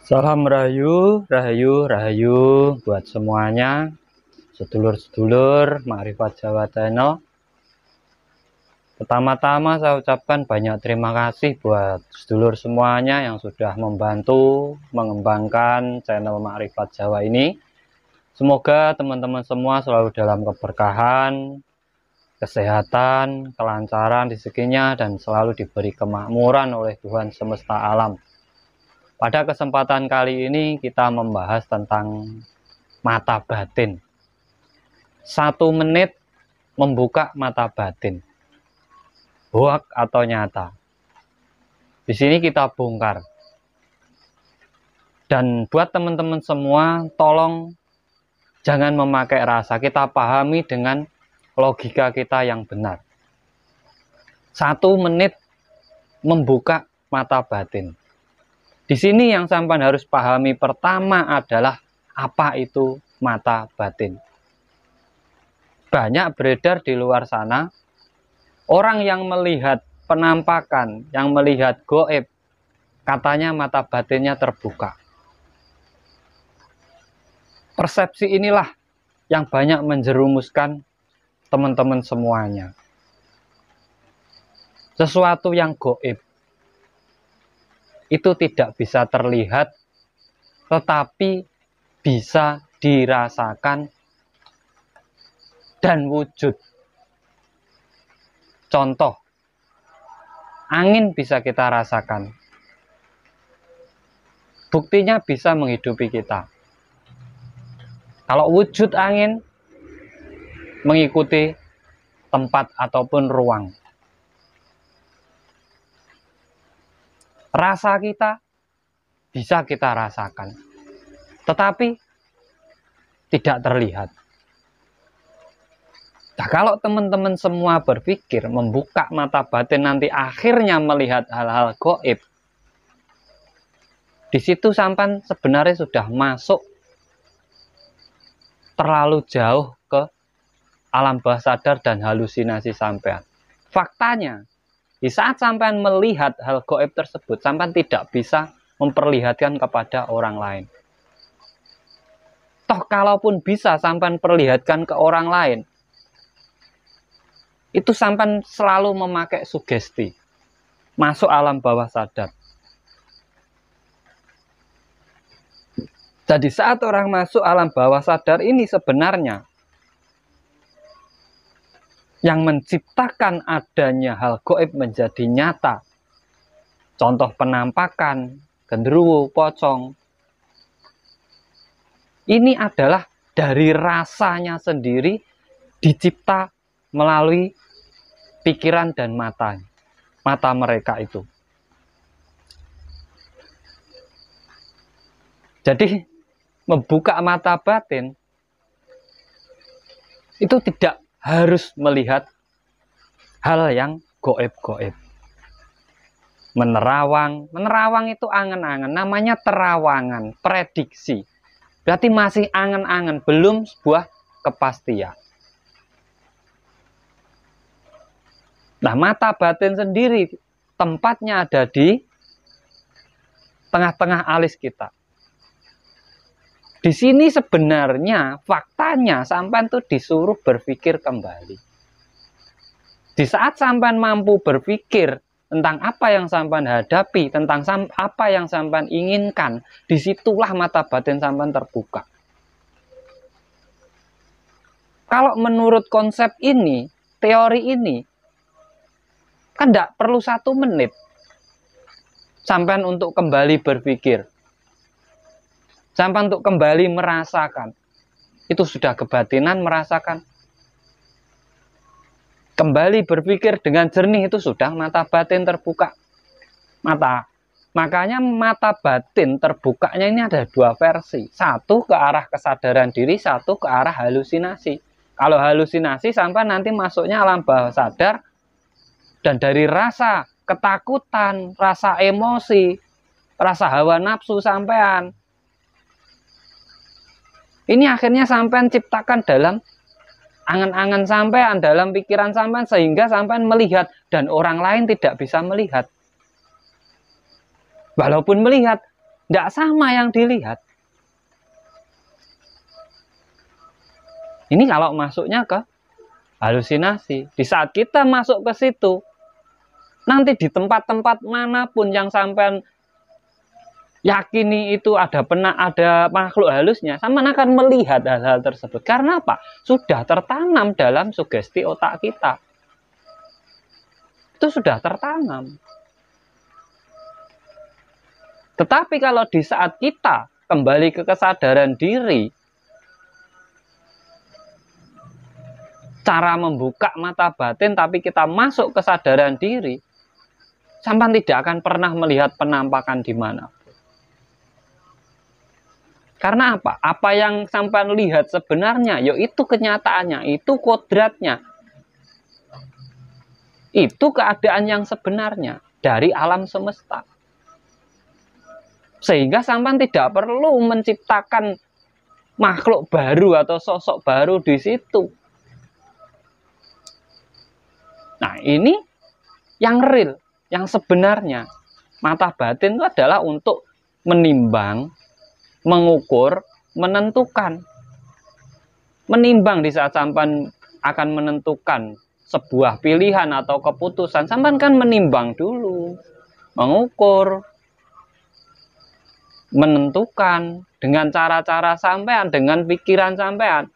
Salam Rahayu, Rahayu, Rahayu buat semuanya, sedulur-sedulur Makrifat Jawa Channel. Pertama-tama saya ucapkan banyak terima kasih buat sedulur semuanya yang sudah membantu mengembangkan channel Makrifat Jawa ini. Semoga teman-teman semua selalu dalam keberkahan, kesehatan, kelancaran rezekinya, dan selalu diberi kemakmuran oleh Tuhan semesta alam. Pada kesempatan kali ini kita membahas tentang mata batin. 1 menit membuka mata batin. Hoak atau nyata. Di sini kita bongkar. Dan buat teman-teman semua, tolong jangan memakai rasa. Kita pahami dengan logika kita yang benar. 1 menit membuka mata batin. Di sini yang sampai harus pahami pertama adalah apa itu mata batin. Banyak beredar di luar sana orang yang melihat penampakan, yang melihat goib, katanya mata batinnya terbuka. Persepsi inilah yang banyak menjerumuskan teman-teman semuanya. Sesuatu yang goib itu tidak bisa terlihat, tetapi bisa dirasakan dan wujud. Contoh, angin bisa kita rasakan. Buktinya bisa menghidupi kita. Kalau wujud angin mengikuti tempat ataupun ruang. Rasa kita bisa kita rasakan, tetapi tidak terlihat. Nah, kalau teman-teman semua berpikir membuka mata batin nanti akhirnya melihat hal-hal gaib, di situ sampan sebenarnya sudah masuk terlalu jauh ke alam bawah sadar dan halusinasi sampean. Faktanya, di saat sampean melihat hal gaib tersebut, sampean tidak bisa memperlihatkan kepada orang lain. Toh kalaupun bisa sampean perlihatkan ke orang lain, itu sampean selalu memakai sugesti, masuk alam bawah sadar. Jadi saat orang masuk alam bawah sadar ini sebenarnya yang menciptakan adanya hal gaib menjadi nyata. Contoh penampakan, genderuwo, pocong. Ini adalah dari rasanya sendiri dicipta melalui pikiran dan mata mereka itu. Jadi membuka mata batin itu tidak harus melihat hal yang gaib-gaib. Menerawang itu angan-angan, namanya terawangan, prediksi. Berarti masih angan-angan, belum sebuah kepastian. Nah, mata batin sendiri tempatnya ada di tengah-tengah alis kita. Di sini sebenarnya faktanya sampean tuh disuruh berpikir kembali. Di saat sampean mampu berpikir tentang apa yang sampean hadapi, tentang apa yang sampean inginkan, disitulah mata batin sampean terbuka. Kalau menurut konsep ini, teori ini, kan tidak perlu 1 menit sampean untuk kembali berpikir. Sampai untuk kembali merasakan. Itu sudah kebatinan merasakan. Kembali berpikir dengan jernih itu sudah mata batin terbuka. Makanya mata batin terbukanya ini ada 2 versi. 1 ke arah kesadaran diri, 1 ke arah halusinasi. Kalau halusinasi sampai nanti masuknya alam bawah sadar. Dan dari rasa ketakutan, rasa emosi, rasa hawa nafsu sampean, ini akhirnya sampean ciptakan dalam angan-angan sampean, dalam pikiran sampean, sehingga sampean melihat dan orang lain tidak bisa melihat. Walaupun melihat, Tidak sama yang dilihat. Ini kalau masuknya ke halusinasi. Di saat kita masuk ke situ, nanti di tempat-tempat manapun yang sampean yakini itu ada makhluk halusnya, sampean akan melihat hal-hal tersebut. Karena apa? Sudah tertanam dalam sugesti otak kita. Itu sudah tertanam. Tetapi kalau di saat kita kembali ke kesadaran diri, cara membuka mata batin tapi kita masuk kesadaran diri, sampean tidak akan pernah melihat penampakan di mana. Karena apa? Apa yang sampean lihat sebenarnya, yaitu kenyataannya, itu kodratnya. Itu keadaan yang sebenarnya dari alam semesta. Sehingga sampean tidak perlu menciptakan makhluk baru atau sosok baru di situ. Nah, ini yang real, yang sebenarnya. Mata batin itu adalah untuk menimbang, mengukur, menentukan. Menimbang di saat sampean akan menentukan sebuah pilihan atau keputusan, sampean kan menimbang dulu, mengukur, menentukan dengan cara-cara sampean, dengan pikiran sampean.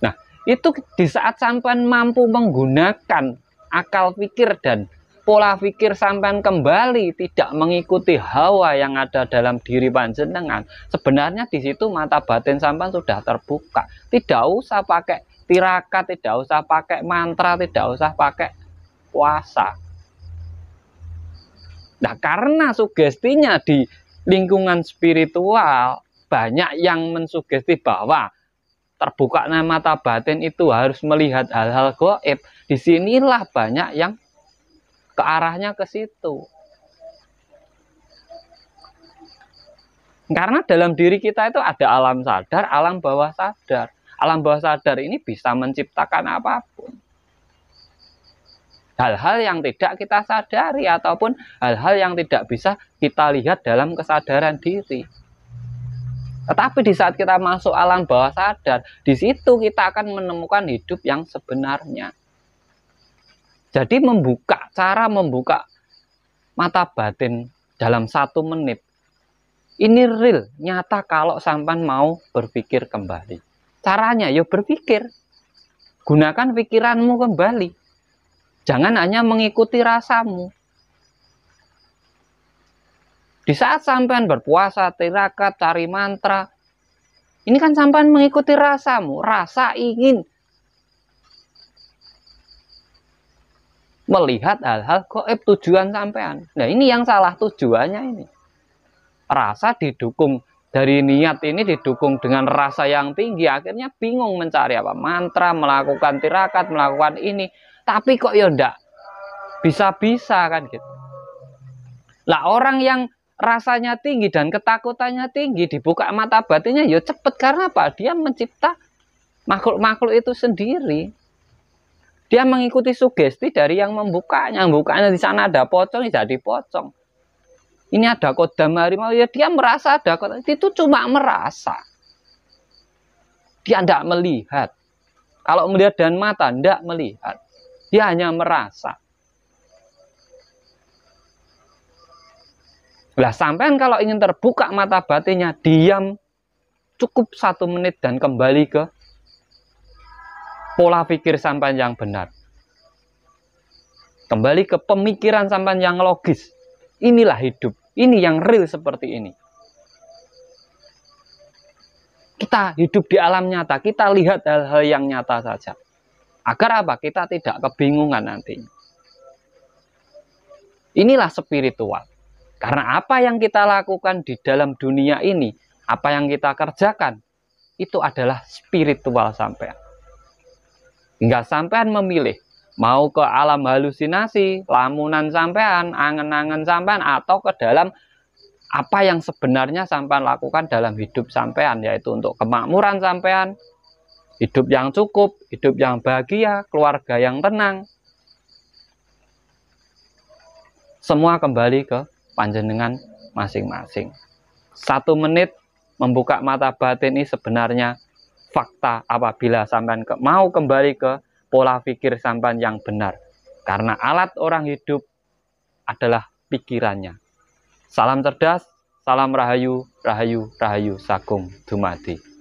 Nah, itu di saat sampean mampu menggunakan akal pikir dan pola pikir sampean kembali, tidak mengikuti hawa yang ada dalam diri panjenengan, sebenarnya di situ mata batin sampean sudah terbuka. Tidak usah pakai tirakat, tidak usah pakai mantra, tidak usah pakai puasa. Nah, karena sugestinya di lingkungan spiritual banyak yang mensugesti bahwa terbuka mata batin itu harus melihat hal-hal gaib. Disinilah banyak yang ke arahnya ke situ. Karena dalam diri kita itu ada alam sadar, alam bawah sadar. Alam bawah sadar ini bisa menciptakan apapun. Hal-hal yang tidak kita sadari ataupun hal-hal yang tidak bisa kita lihat dalam kesadaran diri. Tetapi di saat kita masuk alam bawah sadar, di situ kita akan menemukan hidup yang sebenarnya. Jadi cara membuka mata batin dalam 1 menit, ini real, nyata kalau sampan mau berpikir kembali. Caranya, ya berpikir. Gunakan pikiranmu kembali. Jangan hanya mengikuti rasamu. Di saat sampean berpuasa, tirakat, cari mantra, ini kan sampean mengikuti rasamu. Rasa ingin melihat hal-hal gaib, tujuan sampean. Nah, ini yang salah tujuannya ini. Rasa didukung dari niat ini, didukung dengan rasa yang tinggi, akhirnya bingung mencari apa? Mantra, melakukan tirakat, melakukan ini. Tapi kok ya ndak bisa-bisa kan gitu. Lah orang yang rasanya tinggi dan ketakutannya tinggi, dibuka mata batinnya ya cepet. Karena apa? Dia mencipta makhluk-makhluk itu sendiri. Dia mengikuti sugesti dari yang membukanya. Membukanya di sana ada pocong, ya jadi pocong. Ini ada kodam harimau, ya dia merasa ada kodam. Itu cuma merasa. Dia tidak melihat. Kalau melihat dan mata, tidak melihat. Dia hanya merasa. Lah sampean kalau ingin terbuka mata batinnya, diam cukup 1 menit dan kembali ke pola pikir sampean yang benar. Kembali ke pemikiran sampean yang logis. Inilah hidup. Ini yang real seperti ini. Kita hidup di alam nyata. Kita lihat hal-hal yang nyata saja. Agar apa? Kita tidak kebingungan nantinya. Inilah spiritual. Karena apa yang kita lakukan di dalam dunia ini, apa yang kita kerjakan, itu adalah spiritual sampean. Hingga sampean memilih, mau ke alam halusinasi, lamunan sampean, angen-angen sampean, atau ke dalam apa yang sebenarnya sampean lakukan dalam hidup sampean, yaitu untuk kemakmuran sampean, hidup yang cukup, hidup yang bahagia, keluarga yang tenang. semua kembali ke panjenengan masing-masing. 1 menit membuka mata batin ini sebenarnya fakta apabila sampean mau kembali ke pola pikir sampean yang benar. Karena alat orang hidup adalah pikirannya. Salam cerdas, salam rahayu, rahayu, rahayu, sagung dumadi.